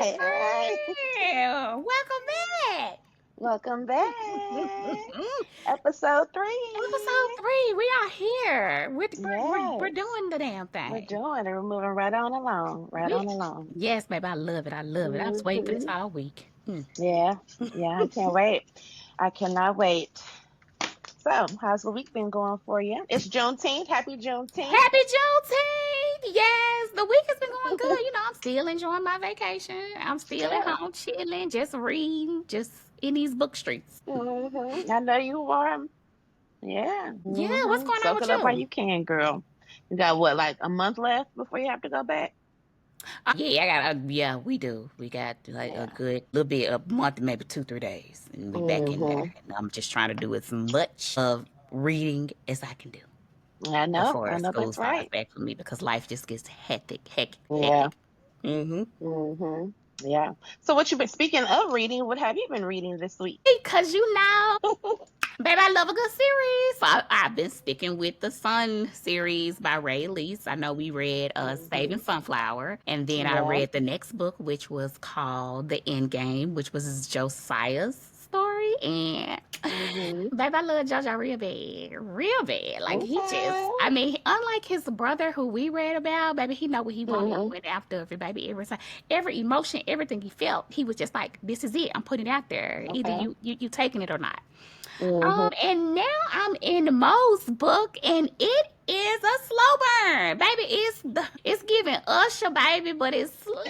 Hey, Welcome back. welcome back. Episode Episode 3. 3. We are here. We're Yes, doing the damn we're thing. doing it. We're moving right on along, right We on along. Yes, baby, I love it. I love it. I was waiting for this hmm all week. Yeah, yeah, I can't wait. I cannot wait. So, how's the week been going for you? It's Juneteenth. Happy Juneteenth. Happy Juneteenth! Yes, the week has been going good. I'm still enjoying my vacation. I'm still at Good. home chilling, just reading, just in these book streets. I know you are. Yeah. Yeah, what's going on Soak with it up while you? you can, girl. You got what, like a month left before you have to go back? Yeah, I got. Yeah, we do. We got like a Yeah. good little bit, a month, maybe 2, 3 days, and we back in there. hmm And I'm just trying to do as much of reading as I can do I before know school that's starts right. back for me because life just gets hectic, hectic, Yeah. hectic. Mm-hmm. hmm Yeah. So what you been speaking of reading, what have you been reading this week? Because baby, I love a good series. I've been sticking with the Sun series by Ray Elise. I know we read Saving hmm Sunflower, and then I Yeah. read the next book, which was called The End Game, which was Josiah's story. And hmm baby, I love JoJo real bad. Like Okay. I mean, unlike his brother who we read about, baby, he know what he wanted. He hmm went after it, baby. Every time, every emotion, everything he felt, he was just like, "This is it. I'm putting it out there. Either Okay. you taking it or not." hmm And now I'm in Mo's book, and it is a slow burn, baby. It's giving Usher, baby, but it's slow.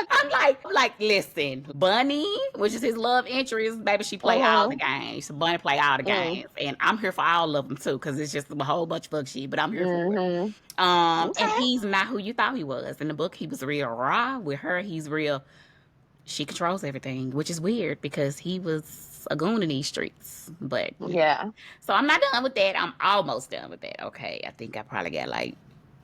I'm like, listen, Bunny, which is his love interest, baby. She play all the hmm games. Bunny play all the mm games, and I'm here for all of them too, because it's just a whole bunch of fuck shit. But I'm here for it. hmm And Okay. he's not who you thought he was in the book. He was real raw with her. He's real. She controls everything, which is weird because he was a goon in these streets. But Yeah. so I'm not done with that. I'm almost done with that. Okay, I think I probably got like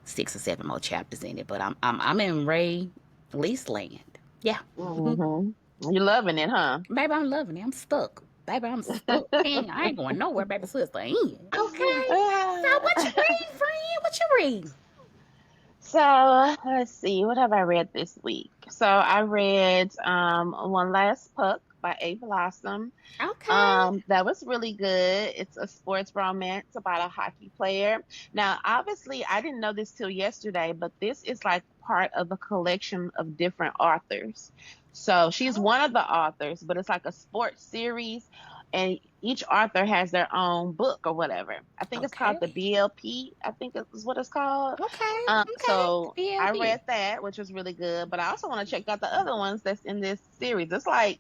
6 or 7 more chapters in it, but I'm in Ray Lease land. Yeah, hmm You loving it, huh? baby, I'm loving it. I'm stuck. Baby, I'm stuck. Dang, I ain't going nowhere, baby. Sister, in. Okay. So what you read, friend? What you read? So let's see, what have I read this week? So I read One Last Puck by A Blossom. Okay. That was really good. It's a sports romance about a hockey player. Now, obviously, I didn't know this till yesterday, but this is like part of a collection of different authors. So she's one of the authors, but it's like a sports series, and each author has their own book or whatever. I think it's called Okay. the BLP. I think is what it's called. Okay. Okay. So I BLB. read that, which was really good, but I also want to check out the other ones that's in this series. It's like,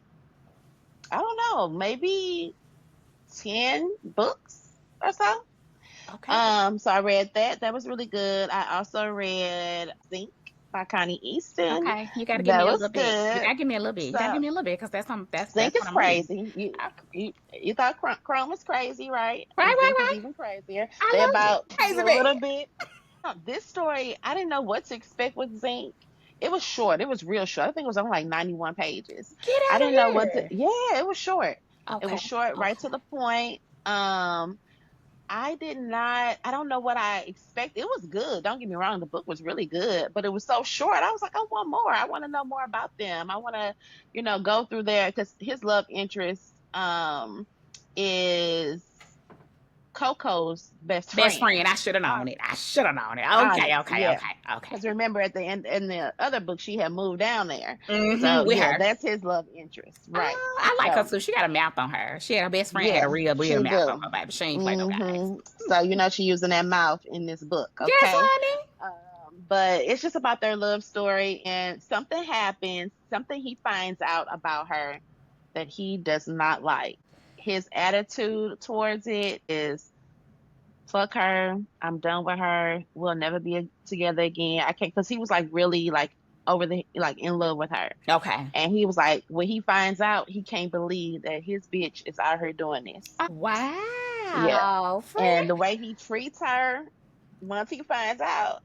I don't know, maybe 10 books or so. Okay. So I read that. That was really good. I also read Zinc by Connie Easton. Okay. You got to give That me a was little bit. You got good. to give me a little bit. You got to So give me a little bit because Zinc that's is what I'm reading. crazy. You Okay. you, you thought Chrome was crazy, right? Right. Right. Zinc is Right. even crazier. They I love it. about do Crazy a little man. bit. This story, I didn't know what to expect with Zinc. It was short. It was real short. I think it was only like 91 pages. Get I out of didn't know what to. here. Yeah, it was short. It Okay. was short, right Okay. to the point. I did not. I don't know what I expect. It was good. Don't get me wrong. The book was really good, but it was so short. I was like, I want more. I want to know more about them. I want to, go through there because his love interest is Coco's best Best friend. friend. I should have known it. I should have known it. Okay. Onyx, Okay. yeah. Okay. Okay. Because remember at the end in the other book, she had moved down there. So With yeah, her. that's his love interest, right? I like her So too. She got a mouth on her. Her best friend had a yeah, real she mouth on do. her, baby. She ain't play no games. So she using that mouth in this book, Yes, okay? honey. But it's just about their love story, and something happens, something he finds out about her that he does not like. His attitude towards it is fuck her. I'm done with her. We'll never be together again. I can't, because he was like really like over the like in love with her. Okay. And he was like, when he finds out, he can't believe that his bitch is out here doing this. Yeah. Wow, And friend. the way he treats her once he finds out,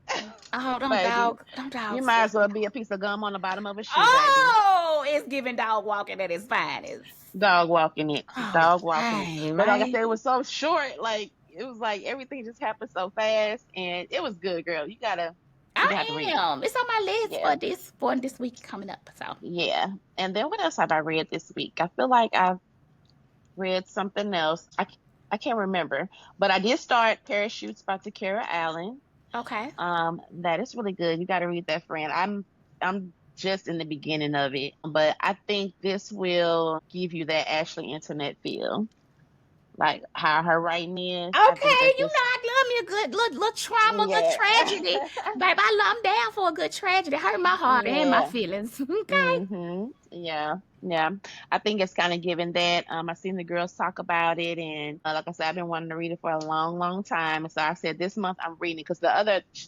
Oh, don't baby, dog, don't you dog, might sis. as well be a piece of gum on the bottom of a shoe, baby. Oh, it's giving dog walking at its finest. Dog walking it. Oh, Dog walking it. dang, But like I man. said, it was so short. Like, it was like everything just happened so fast. And it was good, girl. You gotta. You got to I read it. am. It's on my list Yeah. for this week coming up. So Yeah. And then what else have I read this week? I feel like I've read something else. I can't remember, but I did start Parachutes by Takara Allen. okay. That is really good. You got to read that, friend. I'm just in the beginning of it, but I think this will give you that Ashley Internet feel, like how her writing is. I think Okay, that you this, know I love me a good little trauma, little yeah, tragedy. Babe, I'm down for a good tragedy. Hurt my heart and my yeah. feelings. Okay. Yeah. Yeah. I think it's kind of given that. I seen the girls talk about it, and like I said, I've been wanting to read it for a long, long time. And so I said this month I'm reading it because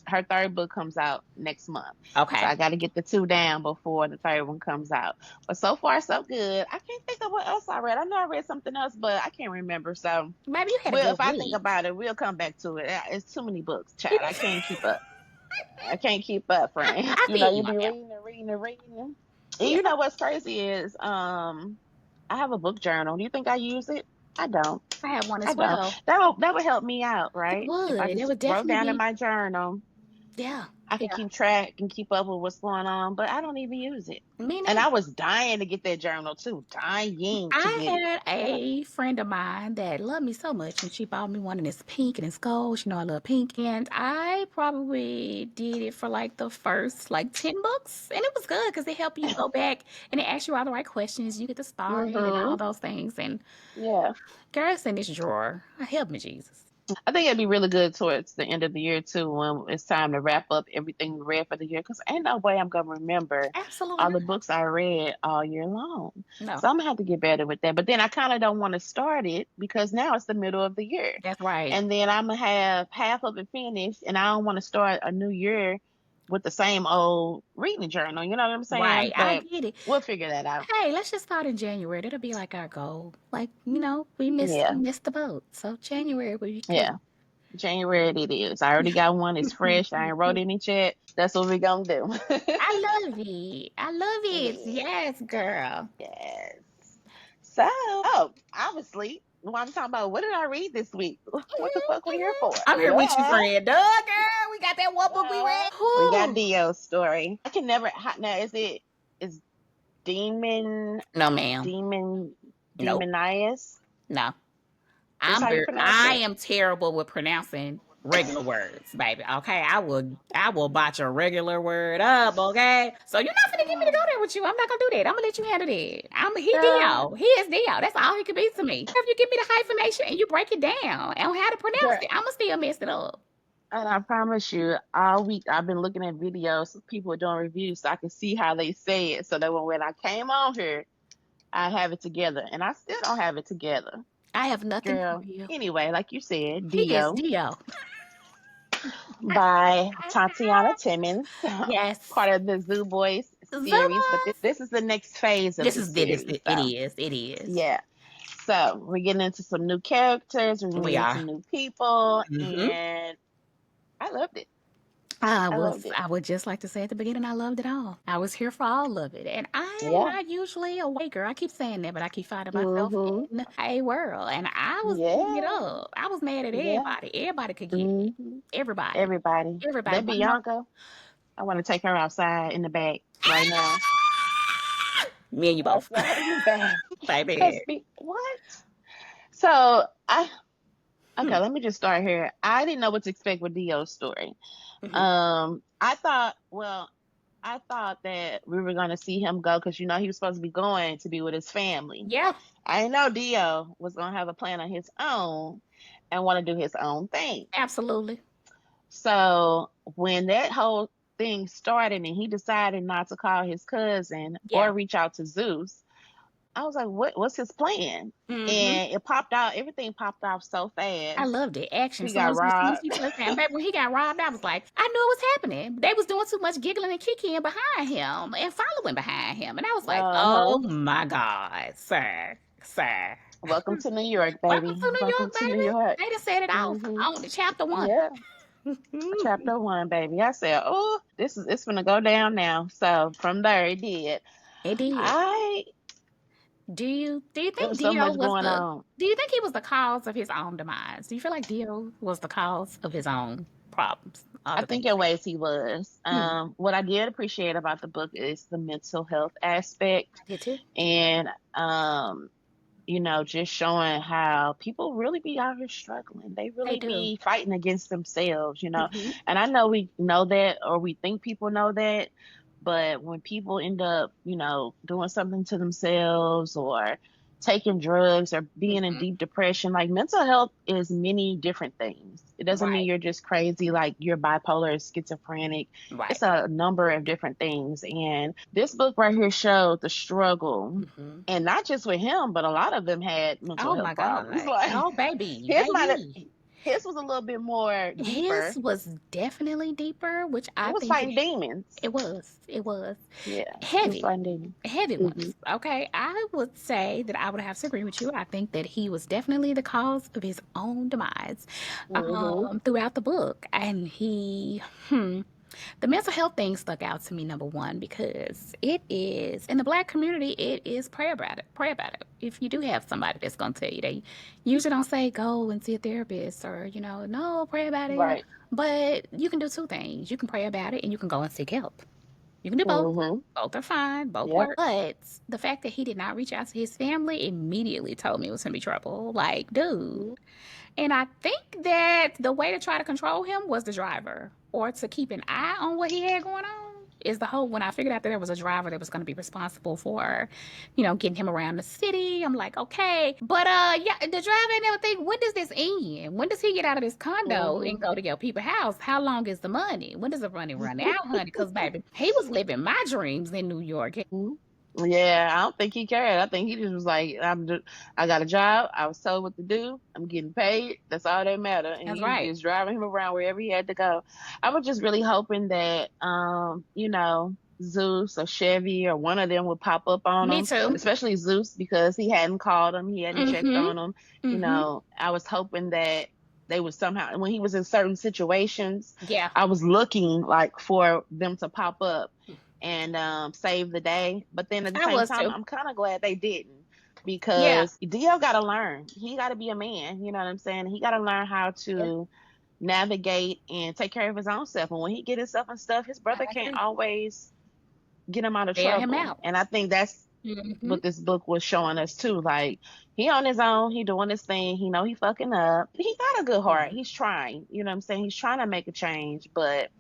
her third book comes out next month. So Okay. I got to get the two down before the third one comes out. But so far so good. I can't think of what else I read. I know I read something else, but I can't remember. So Maybe you had a well, good if I think week. about it, we'll come back to it. It's too many books, child. I can't keep up. I can't keep up, friend. I You know, feel you you on be that. reading and reading and reading. And Yeah. you know what's crazy is I have a book journal. Do you think I use it? I don't. I have one I as don't. well. That would help me out, It right? If I would. It just would wrote definitely down in be. my journal, Yeah. I can Yeah. keep track and keep up with what's going on, but I don't even use it. Me And neither. I was dying to get that journal too. Dying to I get it. had But a friend of mine that loved me so much, and she bought me one, and it's pink and it's gold. You know, I love pink. And I probably did it for like the first like 10 books. And it was good because it helped you go back and it asks you all the right questions. You get to start it and all mm-hmm. those things. And Yeah. girl, it's in this drawer. Help me, Jesus. I think it'd be really good towards the end of the year too, when it's time to wrap up everything we read for the year. Cause ain't no way I'm gonna remember Absolutely all the not. books I read all year long. No, So I'm gonna have to get better with that. But then I kind of don't want to start it because now it's the middle of the year, that's right. and then I'm gonna have half of it finished, and I don't want to start a new year with the same old reading journal. You know what I'm Right. saying? I But get it. we'll figure that out. Hey, let's just start in January. That'll be like our goal. Like, we Yeah, missed the boat. So January will be good. yeah. January it is. I already got one. It's fresh. I ain't wrote any yet. That's what we gonna do. I love it. I love it. Yeah. Yes, girl. Yes. So, oh, I was asleep. Well, I'm talking about what did I read this week? What the fuck we here for? I'm here with you, Duh. friend. Duh, girl. We got that one book we read. We got Whew. Dio's story. I can never. Now is demon No, ma'am. demon Nope. demonias? No. Is how you pronounce I it? am terrible with pronouncing regular words, baby. Okay. I will botch a regular word up, okay? So you're not gonna get me to go there with you. I'm not gonna do that. I'm gonna let you handle that. He Girl, Dio. He is Dio. That's all he could be to me. If you give me the hyphenation and you break it down and how to pronounce girl, it, I'ma still mess it up. and I promise you, all week I've been looking at videos of people doing reviews so I can see how they say it. So that when I came on here, I have it together, and I still don't have it together. I have nothing for Girl. you. Anyway, like you said, He is Dio Dio. by Tatiana Timmons, Yes. part of the Zoo Boys series. But Zubas. this is the next phase of This the is it is series. it So is. It is. yeah. So we're getting into some new characters, we're We meeting are. some new people, Hmm. and I loved it. I I was loved it. I would just like to say at the beginning I loved it all. I was here for all of it. And I am Yeah. not usually a white girl. I keep saying that, but I keep finding myself Mm-hmm. in a world. And I was eating it Yeah. up. I was mad at Yeah. everybody. Everybody could get it. Mm-hmm. Everybody. Everybody. Everybody. That One of my Bianca, I want to take her outside in the back right now. me and you both. Outside in the back. Baby. What? So I Hmm. okay, let me just start here. I didn't know what to expect with Dio's story. Hmm. I thought, well, I thought that we were gonna see him go because he was supposed to be going to be with his family. Yeah, I didn't know Dio was gonna have a plan on his own and want to do his own thing. absolutely. So when that whole thing started and he decided not to call his cousin Yeah. or reach out to Zeus, I was like, what's his plan? Hmm. And it popped out, everything popped off so I fast. loved it. Action. He As soon got as robbed. he first came back, when he got robbed, I was like, I knew it was happening. They was doing too much giggling and kicking behind him and following behind him. And I was like, Uh-huh. oh my God, sir, sir. Welcome to New York, Welcome baby. to New Welcome York, to New baby. York. They just set it off Hmm. on the chapter one. Yeah. Chapter one, baby. I said, oh, it's gonna go down now. So from there it did. It did. I Do you It think was so Dio much was going the on. do you think he was the cause of his own demise? Do you feel like Dio was the cause of his own? problems, all I the think things. in ways he was. Hmm. What I did appreciate about the book is the mental health aspect, I did too. and just showing how people really be out here struggling. They They really do. be fighting against themselves. Hmm. And I know we know that, or we think people know that, but when people end up doing something to themselves or taking drugs or being in Hmm. deep depression, like mental health is many different things. It doesn't mean Right. you're just crazy, like you're bipolar or schizophrenic. Right. It's a number of different things. And this book right here showed the struggle, Hmm. and not just with him, but a lot of them had mental Oh health my problems. God. Like Oh, baby, his might baby. his was a little bit more His deeper. was definitely deeper, which It I was think fighting demons. it was. It was Yeah, it was heavy. fighting demons. Heavy Hmm. ones. Okay. I would say that I would have to agree with you. I think that he was definitely the cause of his own demise Hmm. throughout the book. And the mental health thing stuck out to me, number one, because it is, in the black community, it is pray about it. Pray about it. If you do have somebody that's going to tell you, they usually don't say go and see a therapist or, no, pray about it. Right. But you can do two things. You can pray about it and you can go and seek help. You can do both. Hmm. Both are fine. Both Yep. work. But the fact that he did not reach out to his family immediately told me it was going to be trouble. Like, dude. Mhm. And I think that the way to try to control him was the driver or to keep an eye on what he had going on. Is the whole when I figured out that there was a driver that was going to be responsible for, getting him around the city. I'm like, okay, but yeah, the driver never think, when does this end? When does he get out of this condo and Hmm. go to your people's house? How long is the money? When does the money run out, honey? Because baby, he was living my dreams in New York. Mhm. Yeah, I don't think he cared. I think he just was like, I got a job. I was told what to do. I'm getting paid. That's all that matter. And That's he was right. just driving him around wherever he had to go. I was just really hoping that, Zeus or Chevy or one of them would pop up on Me him, too. especially Zeus because he hadn't called him. He hadn't checked Mm-hmm. on him. Mm-hmm. I was hoping that they would somehow, when he was in certain situations, Yeah. I was looking like for them to pop up and save the day. But then at the I same was time, too. I'm kind of glad they didn't Yeah. because Dio got to learn. He got to be a man. You know what I'm saying? He got to learn how Yeah. to navigate and take care of his own self. And when he get himself and stuff, his brother I can't agree. always get him out of Bail him trouble. out. And I think that's Mm-hmm. what this book was showing us too. Like he on his own, he doing his thing. He know he fucking up. He got a good heart. Mm-hmm. He's trying. You know what I'm saying? He's trying to make a change, but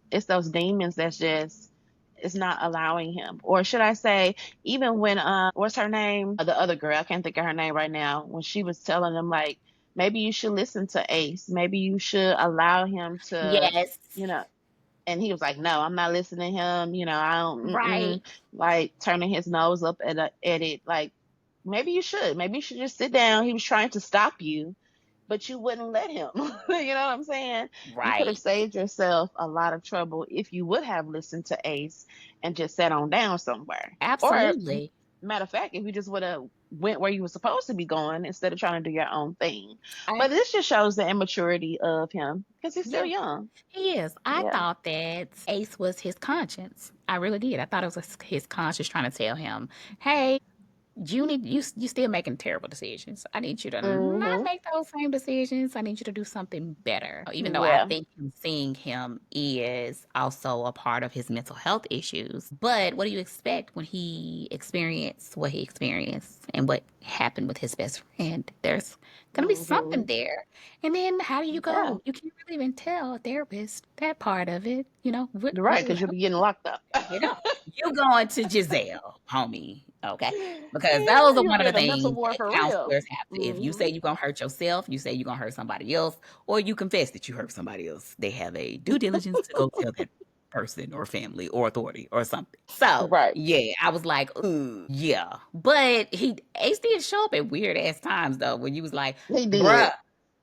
it's those demons that's just it's not allowing him. Or should I say, even when what's her name? The other girl, I can't think of her name right now, when she was telling him like maybe you should listen to Ace. Maybe you should allow him to, Yes. you know, and he was like, "No, I'm not listening to him. I don't, Right. like turning his nose up at it. Like, maybe you should. Maybe you should just sit down. He was trying to stop you, but you wouldn't let him. You know what I'm saying? You could have Right. saved yourself a lot of trouble if you would have listened to Ace and just sat on down somewhere. Or Absolutely. matter of fact, if you just would have went where you were supposed to be going instead of trying to do your own thing. I But this just shows the immaturity of him because he's still Yeah, young. he is. I Yeah. thought that Ace was his conscience. I really did. I thought it was his conscience trying to tell him, "Hey, you still making terrible decisions. I need you to not Mhm. make those same decisions. I need you to do something better." Even though I Yeah. think seeing him is also a part of his mental health issues. But what do you expect when he experienced what he experienced and what happened with his best friend? There's gonna be something Mhm. there. And then how do you Yeah. go? You can't really even tell a therapist that part of it. You're What right, will because you'll help be getting locked up. you going to Giselle, homie. Okay. Because Yeah, those are you'll one be of the in a mental things war that for real. counselors have to. If you say Mhm. you're going to hurt yourself, you say you're going to hurt somebody else, or you confess that you hurt somebody else, they have a due diligence to go tell that person or family or authority or something. So, Right. yeah, I was like, ooh, yeah. But Ace did show up at weird ass times, though, when you was like, He bruh, did.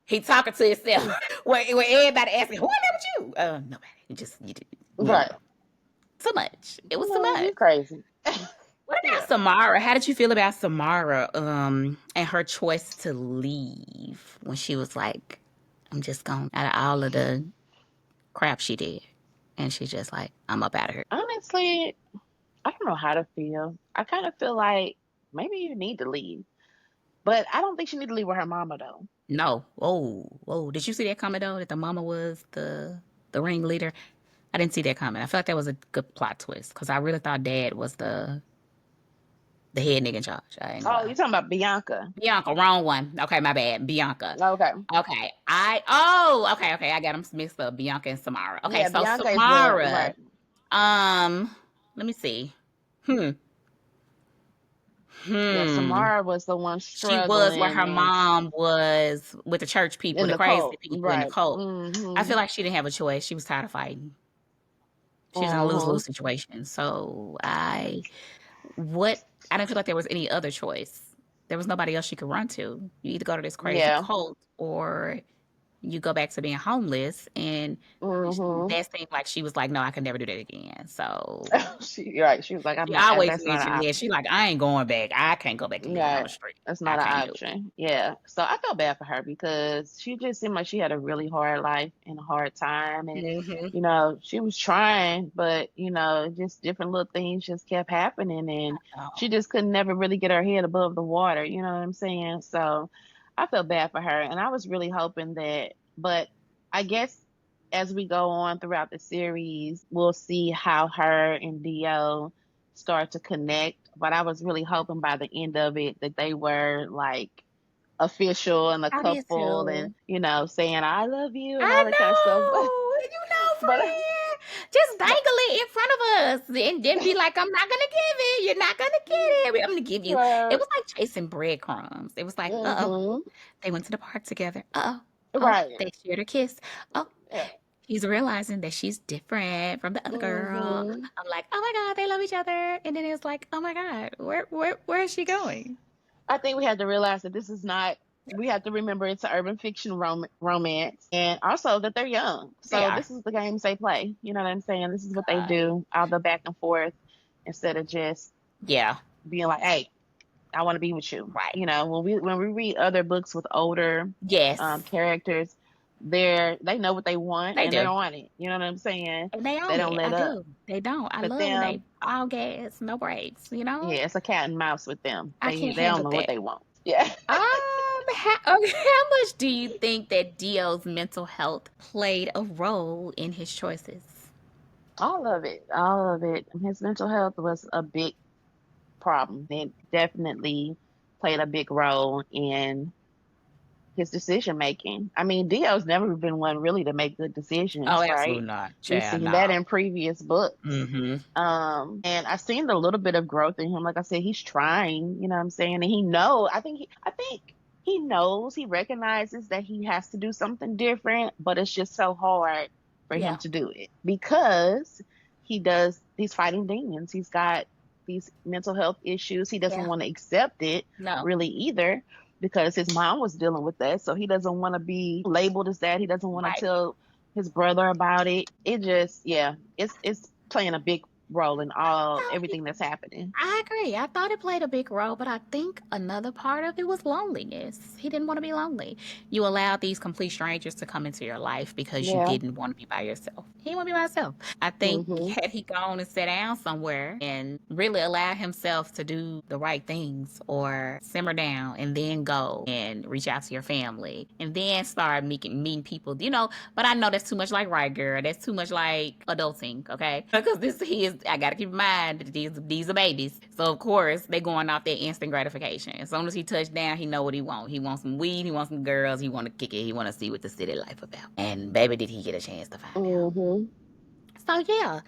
he talking to himself. Where everybody asking, who in there with you? Nobody. You did. Right. Too much. It was too Man, much. you crazy. What Yeah. about Samara? How did you feel about Samara and her choice to leave when she was like, I'm just going out of all of the crap she did. And she's just like, I'm up out of here. Honestly, I don't know how to feel. I kind of feel like maybe you need to leave, but I don't think she need to leave with her mama though. No. Whoa. Did you see that coming though? That the mama was the ringleader? I didn't see that coming. I feel like that was a good plot twist because I really thought Dad was the head nigga in charge. I ain't gonna Oh, lie. you talking about Bianca? Bianca, wrong one. Okay, my bad. Bianca. Okay. Okay. Okay. I got them mixed up. Bianca and Samara. Okay, Yeah, so Bianca is the Samara, right. let me see. Hmm. Yeah, Hmm. Samara was the one She was where struggling her and mom was with the church people, in the the crazy cult. people in the Right. cult. I Mm-hmm. feel like she didn't have a choice. She was tired of fighting. She was in a Mm-hmm. lose-lose situation. So what, I didn't feel like there was any other choice. There was nobody else she could run to. You either go to this crazy Yeah. cult or you go back to being homeless. And Mm-hmm. that seemed like she was like, no, I could never do that again. So She right. She was like, I'm she not. always That's not an mentioned that. She option. like, I ain't going back. I can't go back to living on Right. the street. That's I not an can't do it. option. Yeah. So I felt bad for her because she just seemed like she had a really hard life and a hard time. And, Hmm. she was trying, but, just different little things just kept happening. And she Oh, just couldn't never really get her head above the water. You know what I'm saying? So I felt bad for her. And I was really hoping that, but I guess as we go on throughout the series, we'll see how her and Dio start to connect. But I was really hoping by the end of it that they were like official and a I did couple and, too. saying, I love you and I all that kind of stuff. know, But, friend. Just dangle but, it in front of us and then be like, I'm not gonna give it. You're not gonna get it. I'm gonna give you. It right. was like chasing breadcrumbs. It was like, Hmm. they went to the park together. Right. They shared a kiss. Oh, Yeah. he's realizing that she's different from the other girl. Hmm. I'm like, oh my God, they love each other. And then it's like, oh my God, where is she going? I think we had to realize that this is not. We have to remember it's an urban fiction romance, and also that they're young. They So are. this is the games they play. You know what I'm saying? This is what they God. do, all the back and forth, instead of just Yeah. being like, "Hey, I want to be with you." Right. When we read other books with older Yes. characters, they know what they want They and they do. want it. You know what I'm saying? And they They own don't it. I let up. do. They don't. I But love when they them, all gas, no brakes, you know? yeah, it's a cat and mouse with them. I They can't they don't handle know what that. they want. Yeah. How much do you think that Dio's mental health played a role in his choices? All of it. All of it. His mental health was a big problem. It definitely played a big role in his decision making. I mean, Dio's never been one really to make good Oh, decisions, right? absolutely not. We've Child, seen that no. in previous books. Mm-hmm. And I've seen a little bit of growth in him. Like I said, he's trying, you know what I'm saying? And I think he knows, he recognizes that he has to do something different, but it's just so hard for him Yeah. to do it because he's fighting demons. He's got these mental health issues. He doesn't Yeah. want to accept it No. really either because his mom was dealing with that. So he doesn't want to be labeled as that. He doesn't want to Right. tell his brother about it. It just, yeah, it's playing a big role in all No, everything that's happening. I agree. I thought it played a big role, but I think another part of it was loneliness. He didn't want to be lonely. You allowed these complete strangers to come into your life because you Yeah. didn't want to be by yourself. He didn't want to be by himself. I think Mhm. had he gone and sat down somewhere and really allowed himself to do the right things or simmer down and then go and reach out to your family and then start meeting people, but I know that's too much like right girl. That's too much like adulting, okay? Because I gotta keep in mind that these are babies. So of course they going off that instant gratification. As soon as he touched down, he know what he want. He wants some weed, he wants some girls, he wanna kick it, he wanna see what the city life about. And baby did he get a chance to find out. Mhm. So yeah.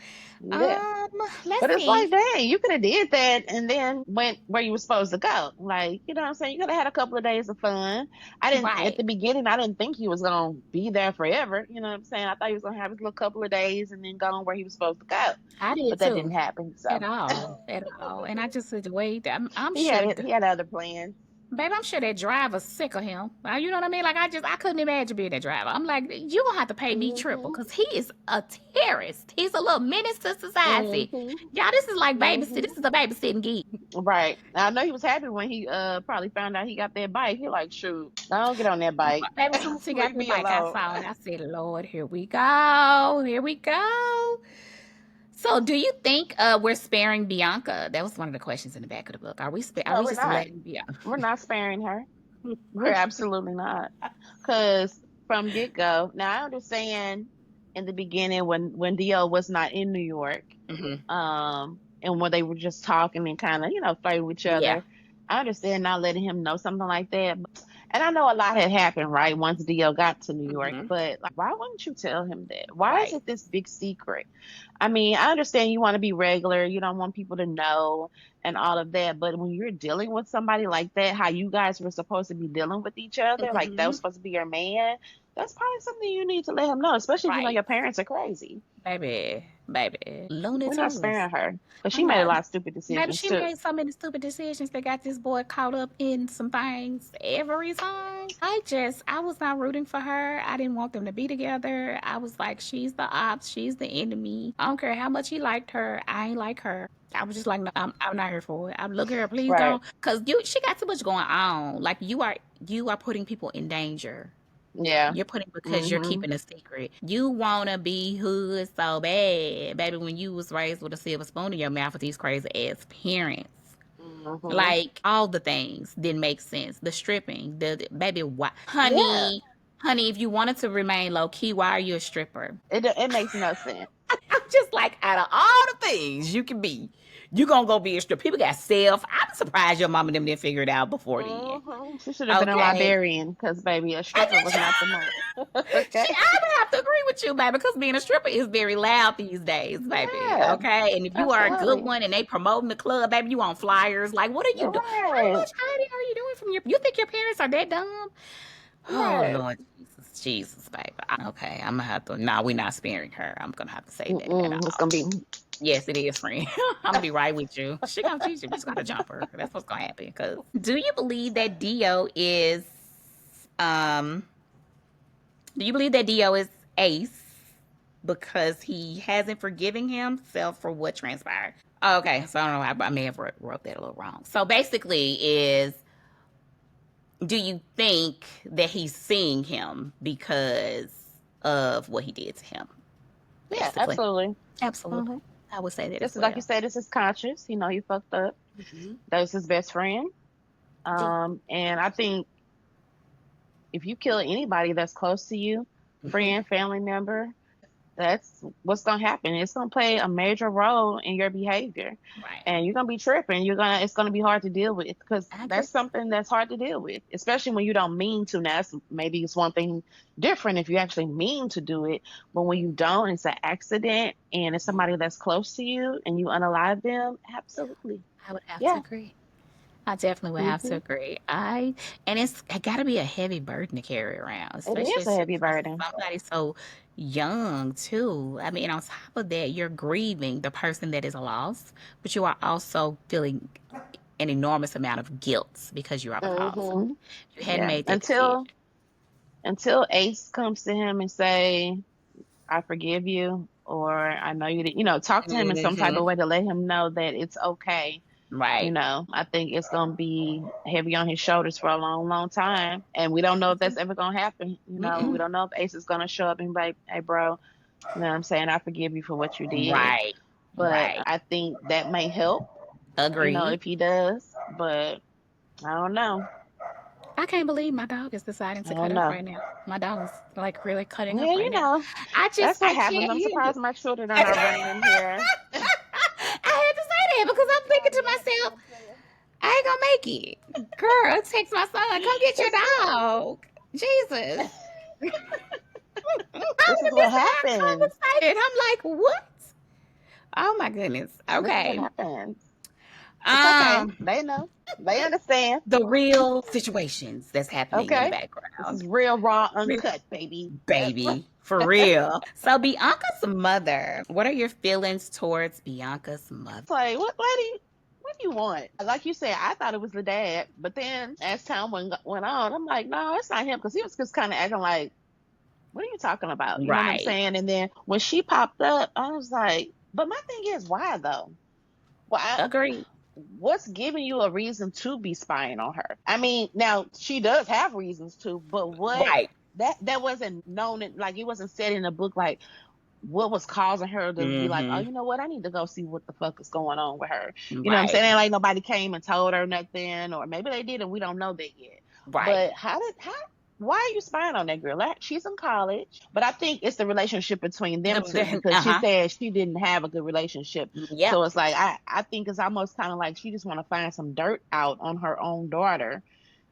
Yeah. Let's But it's like, see. dang, you could have did that and then went where you were supposed to go. Like, you know what I'm saying? You could have had a couple of days of fun. I didn't At Right. the beginning. I didn't think he was gonna be there forever. You know what I'm saying? I thought he was gonna have his little couple of days and then go on where he was supposed to go. I did But that too. didn't happen. At So all. At all. And I just said, wait, I'm he had sure. it. He had other plans. Babe, I'm sure that driver sick of him. You know what I mean? Like I couldn't imagine being that driver. I'm like, you gonna have to pay me triple Mhm. because he is a terrorist. He's a little menace to society. Mhm. Y'all, this is like babysit. Mhm. This is a babysitting gig. Right. I know he was happy when he probably found out he got that bike. He like, shoot, I don't get on that bike. Baby, as soon as he got Leave the me bike, I alone. saw it. I said, Lord, here we go. Here we go. So, do you think we're sparing Bianca? That was one of the questions in the back of the book. Are we No, we're just not. letting Bianca? We're not sparing her. We're absolutely not. Because from get go, now I understand in the beginning when Dio was not in New York, Hmm. and when they were just talking and kind of flirting with each Yeah. other, I understand not letting him know something like that. And I know a lot had happened right once Dio got to New York, Hmm. but like, why wouldn't you tell him that? Why is Right. it this big secret? I mean, I understand you want to be regular, you don't want people to know and all of that, but when you're dealing with somebody like that, how you guys were supposed to be dealing with each other, like that Hmm. was supposed to be your man, that's probably something you need to let him know, especially if you know Right. your parents are crazy. Baby. Looney We're not Tunes. sparing her because she I'm made a not. lot of stupid Baby, decisions she too. made so many stupid decisions that got this boy caught up in some things every time. I was not rooting for her. I didn't want them to be together. I was like, she's the ops, she's the enemy. I don't care how much he liked her. I ain't like her. I was just like, no, I'm not here for it. I'm looking at her, please Right. don't, cause she got too much going on. Like you are putting people in danger. Yeah. You're putting because you're Mhm. keeping a secret. You wanna be hood so bad, baby. When you was raised with a silver spoon in your mouth with these crazy ass parents, Mhm. like all the things didn't make sense. The stripping, the baby, why, Yeah. honey, if you wanted to remain low key, why are you a stripper? It makes no sense. I'm just like, out of all the things you can be, you gonna go be a stripper. People got self. I'm surprised your mama and them didn't figure it out before then. She should have been a Okay. librarian because baby, a I stripper was just not the move. She, Okay. I would have to agree with you, baby, because being a stripper is very loud these days, baby. Yeah. Okay, and if you are a good Absolutely. one and they promoting the club, baby, you on flyers. Like, what are you doing? How Right. much hiding are you doing from your? You think your parents are that dumb? Oh Right. Lord Jesus, Jesus, baby. Okay, I'm gonna have to. Nah, we're not sparing her. I'm gonna have to say that. Mm-mm. It's gonna be. Yes, it is, friend. I'm gonna be right with you. She gonna teach you. We just gotta jump her. That's what's gonna happen. Cause do you believe that Dio is um do you believe that Dio is Ace because he hasn't forgiven himself for what transpired? Okay, so I don't know. I may have wrote that a little wrong. So basically, is do you think that he's seeing him because of what he did to him? Yeah. Basically, Absolutely. absolutely. Hmm. I would say that Just as like you well. said, it's his conscience. He fucked up. Hmm. That was his best friend. D. And I think if you kill anybody that's close to you, Hmm. friend, family member, that's what's gonna happen. It's gonna play a major role in your behavior, Right. and you're gonna be tripping. It's gonna be hard to deal with because I agree. that's something that's hard to deal with, especially when you don't mean to. Now, maybe it's one thing different if you actually mean to do it, but when you don't, it's an accident, and it's somebody that's close to you, and you unalive them. Absolutely, I would have to yeah. agree. I definitely would have to Hmm. agree. And it's got to be a heavy burden to carry around, It especially is a heavy for burden. somebody so young too. I mean, on top of that, you're grieving the person that is lost, but you are also feeling an enormous amount of guilt because you are the cause. Hmm. You hadn't Yeah, made that until decision. Ace comes to him and say, I forgive you, or I know you did, talk to him in some type Hmm. of way to let him know that it's okay. Right. I think it's going to be heavy on his shoulders for a long, long time. And we don't know if that's ever going to happen. We Mm-mm. don't know if Ace is going to show up and be like, hey, bro, you know what I'm saying? I forgive you for what you did. Right. But Right. I think that may help, Agreed. if he does. But I don't know. I can't believe my dog is deciding I to cut don't up know. right now. My dog is like really cutting up Yeah, right now. that's what I happens. can't I'm handle. surprised my children are I not running in here. had to say that because I'm thinking to myself, I ain't gonna make it. Girl, text my son, come get your It's dog. Jesus. I'm This in is the what midst of our happens. conversation. I'm like, what? Oh my goodness. This is what Okay. happens. It's okay. Um, They know. They understand. the real situations that's happening in the Okay. This background. is real, raw, uncut, baby. Yep. Baby, for real. So Bianca's mother, what are your feelings towards Bianca's mother? It's like, what, lady? What do you want? Like you said, I thought it was the dad, but then as time went on, I'm like, no, it's not him because he was just kind of acting like, what are you talking about? You know what I'm Right. saying? And then when she popped up, I was like, but my thing is, why though? Why? Agreed. What's giving you a reason to be spying on her? I mean, now she does have reasons to, but what Right. that wasn't known, like it wasn't said in the book, like what was causing her to be like, oh, Mm-hmm. you know what, I need to go see what the fuck is going on with her. You know what I'm Right. saying? And like nobody came and told her nothing, or maybe they did and we don't know that yet. Right. But why are you spying on that girl? Like, she's in college, but I think it's the relationship between them two because she Uh-huh. said she didn't have a good relationship. So Yep. it's like I think it's almost kind of like she just want to find some dirt out on her own daughter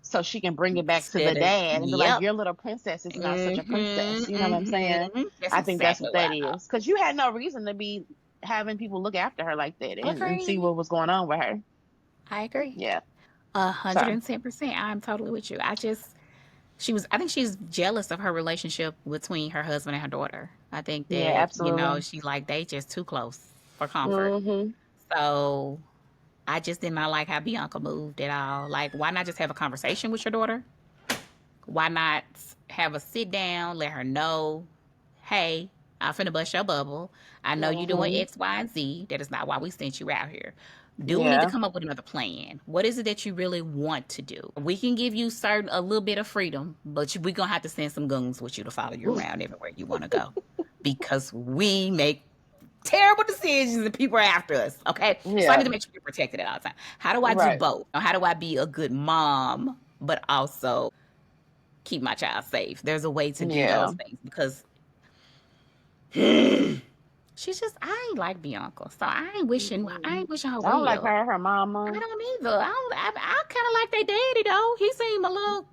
so she can bring it back to the Instead of, dad and be like, yep. your little princess is not such a Mm-hmm. princess. You know what I'm saying? That's I think that's exactly what what that I thought. is. Because you had no reason to be having people look after her like that I and see agree. what was going on with her. I agree. Yeah. So 110%. I'm totally with you. I think she's jealous of her relationship between her husband and her daughter. I think yeah, that, absolutely. she's like, they just too close for comfort. Hmm. So I just did not like how Bianca moved at all. Like, why not just have a conversation with your daughter? Why not have a sit down, let her know, hey, I'm finna bust your bubble. I know you doing Hmm. X, Y, and Z. That is not why we sent you out here. Do we need to Yeah. come up with another plan? What is it that you really want to do? We can give you a little bit of freedom, but we're gonna have to send some goons with you to follow you around everywhere you want to go, because we make terrible decisions and people are after us. Okay, so I need Yeah. to make sure you're protected at all times. How do I do Right. both? How do I be a good mom, but also keep my child safe? There's a way to do Yeah. those things because she's just, I ain't like Bianca, so I Mm-mm. ain't wishing her I don't like well. her I mama. don't either. I kind of like their daddy though. He seemed a little.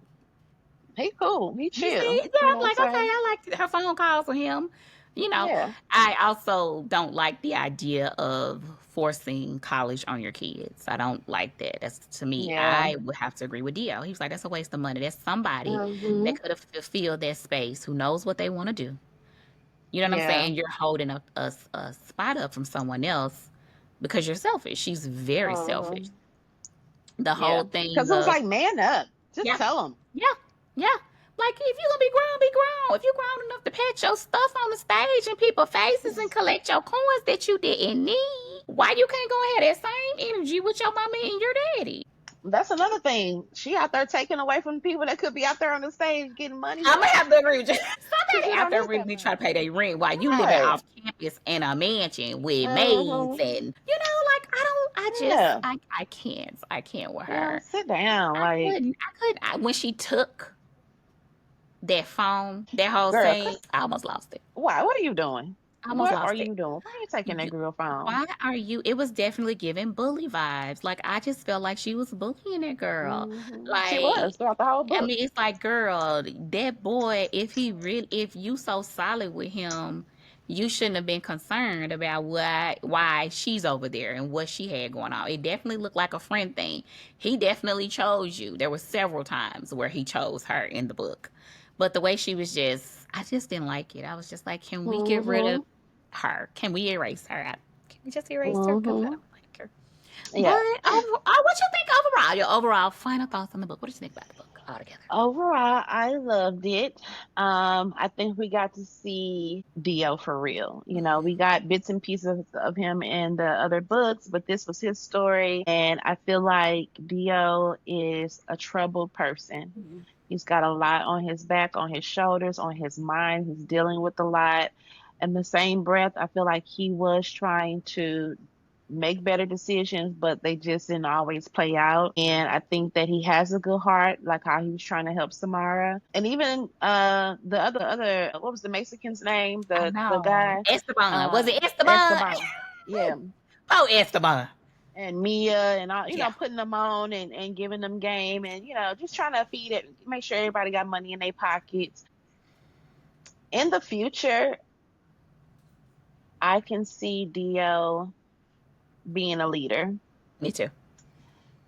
He cool. He He chill. seemed, yeah. You I'm know what like, I'm okay, saying? I like her phone calls with him. You know, Yeah. I also don't like the idea of forcing college on your kids. I don't like that. That's, to me, Yeah. I would have to agree with Dio. He was like, that's a waste of money. That's somebody that Hmm. could have fulfilled that space, who knows what they want to do. You know what I'm Yeah. saying? You're holding a spot up from someone else because you're selfish. She's very selfish. Hmm. The Yeah. whole thing Because it was of, like, man up. Just yeah, tell him. yeah, yeah. Like, if you're gonna be grown, be grown. If you're grown enough to pat your stuff on the stage in people's faces and collect your coins that you didn't need, why you can't go ahead that same energy with your mama and your daddy? That's another thing. She out there taking away from people that could be out there on the stage getting money. I'm gonna What? have to agree with you. Because Somebody you out don't there need that really trying to money. pay their rent while you living Right. off campus in a mansion with maids, Hmm. and like, I don't, Yeah. I can't with Yeah. her. Sit down. Like, I couldn't. When she took that phone, that whole girl, scene, I almost lost it. why? What are you doing? I almost What are lost it. you doing? Why are you taking that You, girl phone? why are you? It was definitely giving bully vibes. Like, I just felt like she was bullying that girl. Hmm. She Like, was throughout the whole I book. mean, it's like, girl, that boy, if you so solid with him, you shouldn't have been concerned about why she's over there and what she had going on. It definitely looked like a friend thing. He definitely chose you. There were several times where he chose her in the book. But the way she was just, I just didn't like it. I was just like, can we get rid of Hmm. her? Can we erase her? Can we just erase her? Because I Hmm. don't like her. But Yeah. what you think overall? Your overall final thoughts on the book. What did you think about the book altogether? Overall, I loved it. I think we got to see Dio for real. You know, we got bits and pieces of him in the other books, but this was his story. And I feel like Dio is a troubled person. He's got a lot on his back, on his shoulders, on his mind. He's dealing with a lot. In the same breath, I feel like he was trying to make better decisions, but they just didn't always play out. And I think that he has a good heart, like how he was trying to help Samara. And even the other what was the Mexican's name? I The know. guy Esteban. Was it Esteban? Esteban. Yeah. Oh, Esteban. And Mia and all, Yeah. putting them on and giving them game and just trying to feed it, make sure everybody got money in their pockets. In the future, I can see Dio being a leader. Me too.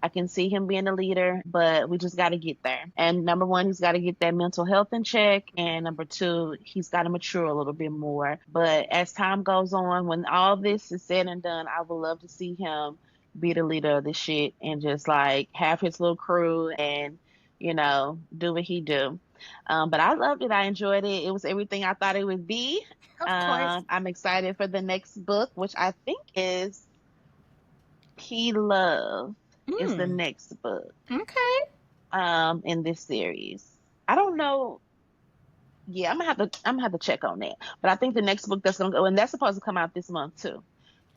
I can see him being a leader, but we just got to get there. And number one, he's got to get that mental health in check. And number two, he's got to mature a little bit more. But as time goes on, when all this is said and done, I would love to see him be the leader of the shit and just like have his little crew and, do what he do. But I loved it. I enjoyed it. It was everything I thought it would be. Of course. I'm excited for the next book, which I think is P Love is the Mm. next book Okay. in this series. I don't know. Yeah, I'm gonna have to check on that. But I think the next book that's gonna go, and that's supposed to come out this month too.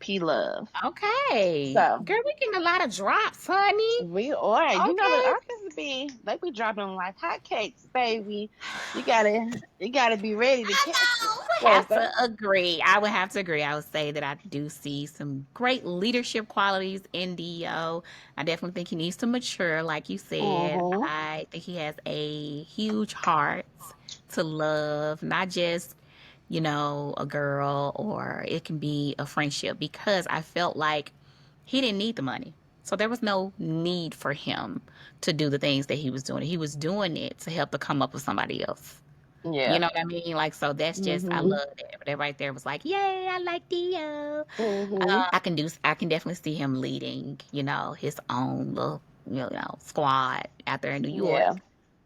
P Love. Okay. So Girl, we getting a lot of drops, honey. we all right. You know that Okay. they be dropping like hotcakes, baby. You gotta be ready to I catch it. know. I Cause have to agree. I would have to agree. I would say that I do see some great leadership qualities in Dio. I definitely think he needs to mature, like you said. mm-hmm. I think he has a huge heart to love, not just, a girl, or it can be a friendship, because I felt like he didn't need the money. So there was no need for him to do the things that he was doing. He was doing it to help to come up with somebody else. You Yeah. know what I mean? Like, so that's just, I Mm-hmm. love that. But that right there was like, yay, I like Dio. Mm-hmm. I can definitely see him leading, his own little, squad out there in New York, Yeah.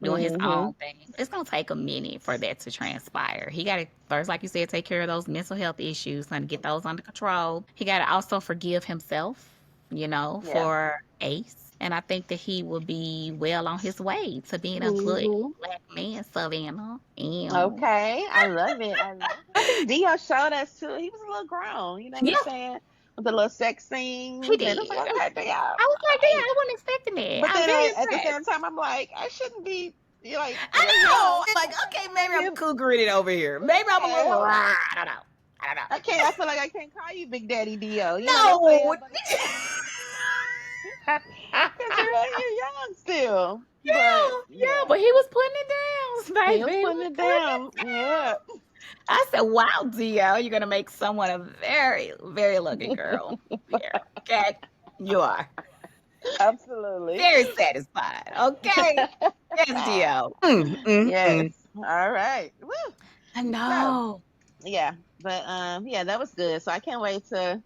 doing his Mm-hmm. own thing. It's gonna take a minute for that to transpire. He got to first, like you said, take care of those mental health issues and get those under control. He got to also forgive himself, Yeah. for Ace. And I think that he will be well on his way to being a good Mm-hmm. black man, Savannah. And Okay. I love it. I love it. I think Dio showed us too. He was a little grown. You know what I'm yeah, saying? With the little sex he scenes, and it's did. like, okay, Dio. All I was like, yeah, right. I wasn't expecting that. But I'm then very at the impressed. same time, I'm like, I shouldn't be. You're like, I you're know. young. Like, okay, maybe I'm You, cougaring it over here. Maybe I'm a little. yeah. I don't know. I don't know. I can't. I feel like I can't call you Big Daddy Dio. You know what I'm saying? No. But because you're young still. But Yeah, yeah, but he was putting it down, he was baby. He putting was it putting down. it Yeah. down. I said, wow, Dio, you're going to make someone a very, very lucky girl. Here, okay? You are. Absolutely. Very satisfied, okay? Yes, Dio. Yes. All right. Woo. I So know. yeah, but yeah, that was good. So I can't wait to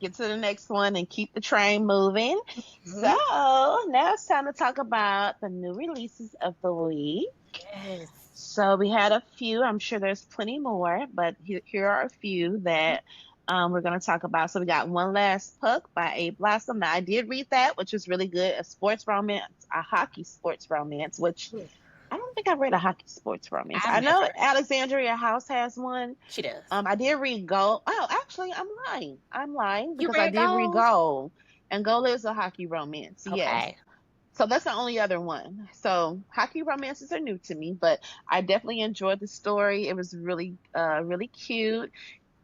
get to the next one and keep the train moving. So Mhm. now it's time to talk about the new releases of the week. Yes. So we had a few. I'm sure there's plenty more, but here are a few that we're going to talk about. So we got One Last Puck by Abe Blossom. Now I did read that, which was really good. A sports romance, a hockey sports romance, which I don't think I've read a hockey sports romance. I've I know never. Alexandria House has one. She does. I did read Goal. Oh, actually, I'm lying. I'm lying You because I read did read goals? Goal, and Goal is a hockey romance. Yes. Okay. So that's the only other one. So hockey romances are new to me, but I definitely enjoyed the story. It was really, really cute.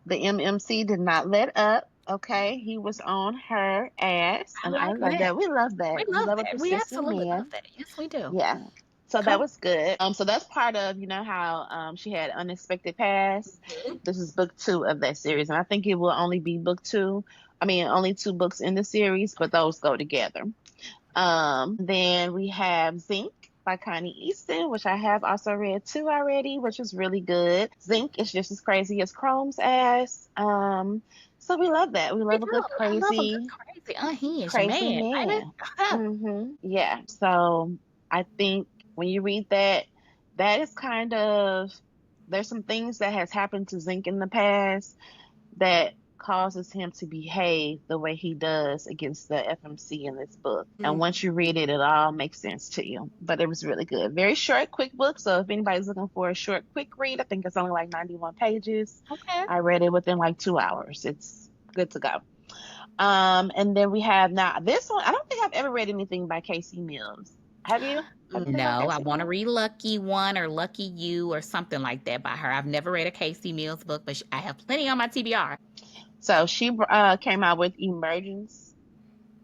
The MMC did not let up. Okay, he was on her ass, I and I like love that. that. We love We that. We love love a that. We persistent absolutely love man. that. Yes, we do. Yeah. So that Cool. was good. So that's part of, how she had Unexpected Past. This is book two of that series. And I think it will only be book two. I mean, only two books in the series, but those go together. Then we have Zinc by Connie Easton, which I have also read two already, which is really good. Zinc is just as crazy as Chrome's ass. So we love that. We We love a do. good I love a good crazy, crazy unhinged crazy man, baby. man. Yeah. So I think when you read that, that is kind of, there's some things that has happened to Zinc in the past that causes him to behave the way he does against the FMC in this book. And Mm, once you read it, it all makes sense to you. But it was really good. Very short, quick book. So if anybody's looking for a short, quick read, I think it's only like 91 pages. okay. I read it within like 2 hours. It's good to go. And then we have now this one. I don't think I've ever read anything by Casey Mills. Have you? Have you read No, I Casey want to Mills? read Lucky One or Lucky You or something like that by her. I've never read a Casey Mills book, but I have plenty on my TBR. So she came out with Emergence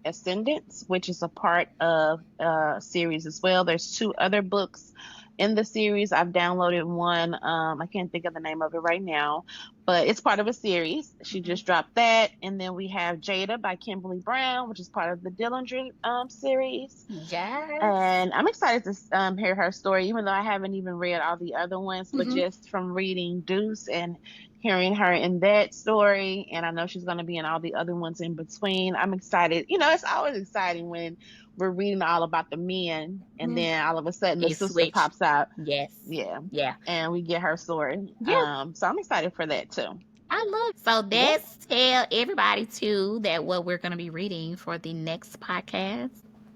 Ascendants, which is a part of a series as well. There's two other books in the series. I've downloaded one. I can't think of the name of it right now, but it's part of a series. She just dropped that. And then we have Jada by Kimberly Brown, which is part of the Dillinger series. Yes. And I'm excited to hear her story, even though I haven't even read all the other ones, but Hmm. just from reading Deuce and hearing her in that story, and I know she's going to be in all the other ones in between. I'm excited. It's always exciting when we're reading all about the men, and then all of a sudden the He sister switched. pops out. Yes. Yeah, Yeah. and we get her story. Yeah. So I'm excited for that too. I love. So Yeah. let's tell everybody too that what we're going to be reading for the next podcast.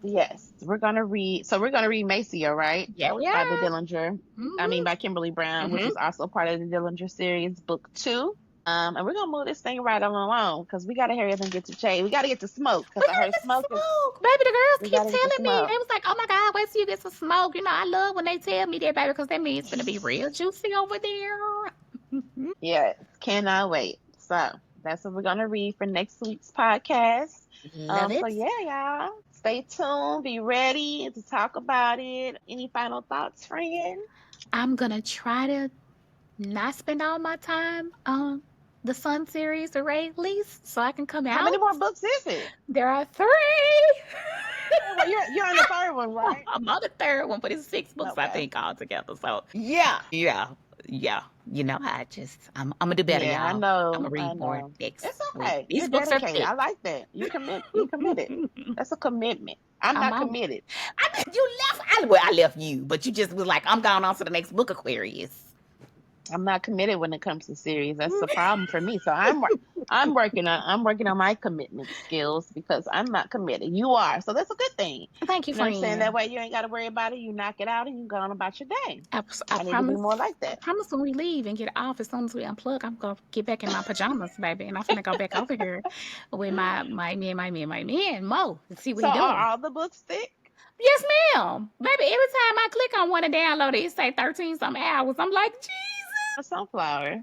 Yes, we're gonna read. So we're gonna read Maceo, right? Yeah, we By the are. Dillinger. I mean, Hmm. by Kimberly Brown, which Hmm. is also part of the Dillinger series, book two. And we're gonna move this thing right on along because we gotta hurry up and get to Chase. We gotta get to smoke We because I gotta heard get some smoke is. smoke. Baby, the girls We keep gotta get to telling me. smoke. They was like, oh my God, wait till you get some smoke. I love when they tell me that, baby, because that means it's gonna be real juicy over there. Yes, cannot wait. So that's what we're gonna read for next week's podcast. Love So it. yeah, y'all, stay tuned. Be ready to talk about it. Any final thoughts, friend? I'm gonna try to not spend all my time on the Sun series or at least so I can come How many out. more books is it? There are three. Okay, well you're on the third one, right? I'm on the third one, but it's six books I Okay. think altogether. So yeah. I'm gonna do better, Yeah, I y'all. I'm know. gonna I read more know. It's next week. okay. You're These books are dedicated. thick. I like that. You committed. That's a commitment. I'm I'm not on. committed. You left. Well, I left you, but you just was like, I'm going on to the next book, Aquarius. I'm not committed when it comes to series. That's the problem for me. So I'm working on my commitment skills because I'm not committed. You are. So that's a good thing. Thank you, You know what I'm saying? That friend. way you ain't got to worry about it. You knock it out and you go on about your day. I I need to be promise. more like I that. promise when we leave and get off, as soon as we unplug, I'm gonna get back in my pajamas, baby, and I'm finna go back over here with my man, Mo, and see what So he are doing. all the books thick? Yes, ma'am. Baby, every time I click on one to download it, it say 13 some hours. I'm like, A sunflower.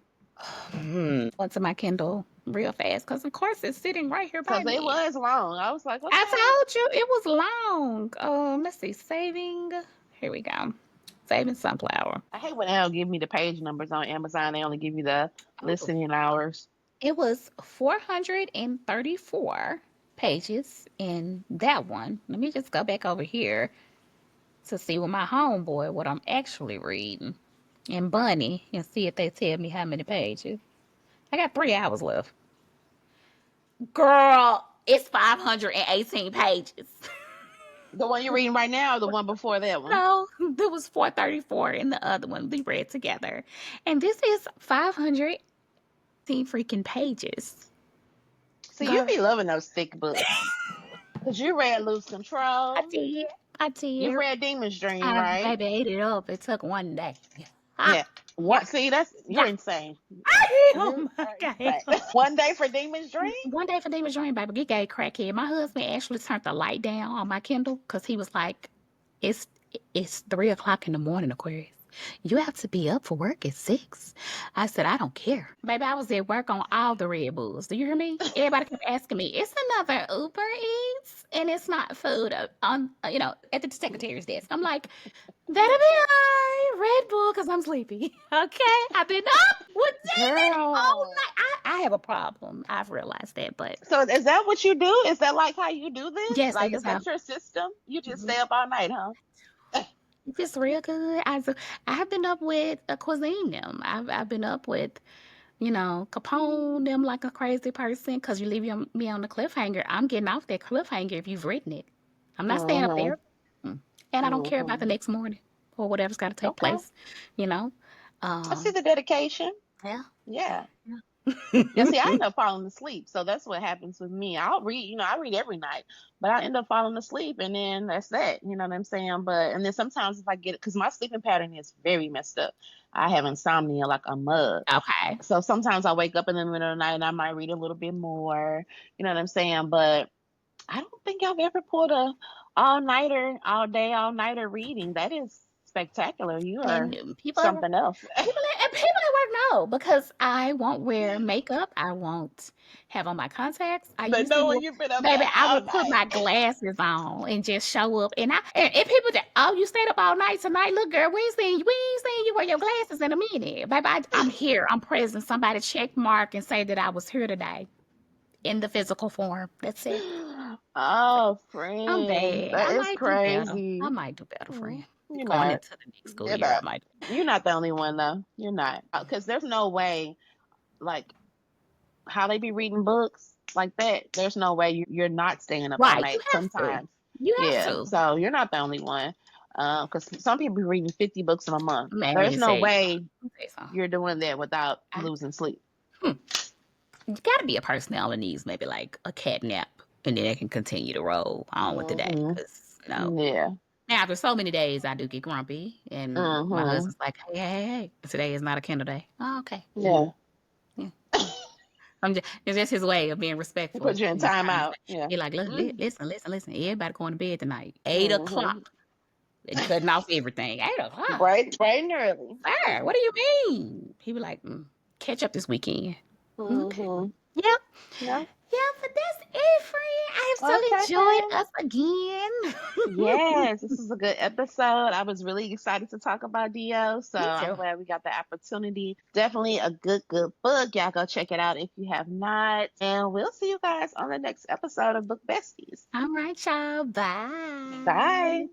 Jesus. Went to my Kindle real fast because, of course, it's sitting right here by Because it me. was long. I was like, I okay. told you it was long. Let's see, saving. Here we go. Saving sunflower. I hate when they don't give me the page numbers on Amazon. They only give you the Oh, listening hours. it was 434 pages in that one. Let me just go back over here to see what my homeboy, what I'm actually reading, and Bunny, and see if they tell me how many pages. I got 3 hours left. Girl, it's 518 pages. The one you're reading right now, or the one before that one. No, there was 434 in the other one we read together. And this is 518 freaking pages. See, you Girl, be loving those thick books. Because you read Lose I Control. did. I You did. read Demon's Dream, I right? baby ate it up. It took one day. Ah, Yeah. yeah, What? See, that's yeah. you're insane. Oh You my are God. insane. One day for Demon's Dream. One day for David Dream, baby, get gay crackhead. My husband actually turned the light down on my Kindle because he was like, "It's it's 3 o'clock in the morning, Aquarius. You have to be up for work at 6." I said, "I don't care, baby. I was at work on all the Red Bulls. Do you hear me? Everybody kept asking me, it's another Uber Eats, and it's not food on at the secretary's desk. I'm like, that'll be all right, Red Bull, because I'm sleepy. Okay, I've been up with David all Girl. night. I have a problem. I've realized that, but So is that what you do? Is that like how you do this? yes, that Like, is is how. that your system? You just Mhm. stay up all night, huh? It's real good. I have been up with a cuisine them. I've been up with Capone them like a crazy person because you leave me on the cliffhanger. I'm getting off that cliffhanger if you've written it. I'm not staying up Mm-hmm. there. And I don't care about Mm-hmm. the next morning or whatever's got to take Okay. place. You know. I see Um. the dedication. Yeah. Yeah. Yeah, see, I Yeah. end up falling asleep. So that's what happens with me. I'll read, I read every night, but I end up falling asleep and then that's that. You know what I'm saying? And then sometimes if I get it, because my sleeping pattern is very messed up. I have insomnia like a mug. Okay. So sometimes I wake up in the middle of the night and I might read a little bit more. You know what I'm saying? But I don't think I've ever pulled a all nighter, all day, all nighter reading. That is spectacular. You are And people at something else. people at work know because I won't wear makeup. I won't have on my contacts. I But used to knowing do, you've been up baby. there I all would put night. my glasses on and just show up. And people that, oh, you stayed up all night tonight. Look, girl, we ain't seen you wear your glasses in a minute, baby. I'm here. I'm present. Somebody check mark and say that I was here today in the physical form. That's it. Oh, I'm friend, bad. that I is might do better. I crazy. might do better, Mm, friend. You're Going not. into the next school You're year, I not. might. You're not the only one though. You're not. Because there's no way, like how they be reading books like that. There's no way you're not staying up all Right. You night. have to. Sometimes, You have yeah. to. So you're not the only one. Because some people be reading 50 books in a month. Man, let There's me no tell you way something. Let me tell you something. you're doing that without I, losing sleep. hmm, you gotta be a person that only needs maybe like a cat nap, and then they can continue to roll on with the day. Hmm. Because Yeah. now after so many days, I do get grumpy, and my Hmm. husband's like, "Hey, hey, hey, today is not a Kindle day." Oh, okay. Yeah. Yeah. It's just his way of being He respectful put you in in his time. timeout. Yeah. He's like, look, Mm-hmm. listen. Everybody going to bed tonight. 8 o'clock. Mm-hmm. They cutting off everything. 8 o'clock. Bright and early. Sir, what do you mean? He was like, catch up this weekend. Okay. Mm-hmm. Yeah. Yeah. Yeah, but that's it, friend. I have Okay, so enjoyed friend. us again. Yes, this is a good episode. I was really excited to talk about Dio, so Me I'm too. glad we got the opportunity. Definitely a good book. Y'all go check it out if you have not. And we'll see you guys on the next episode of Book Besties. All right, y'all. Bye. Bye.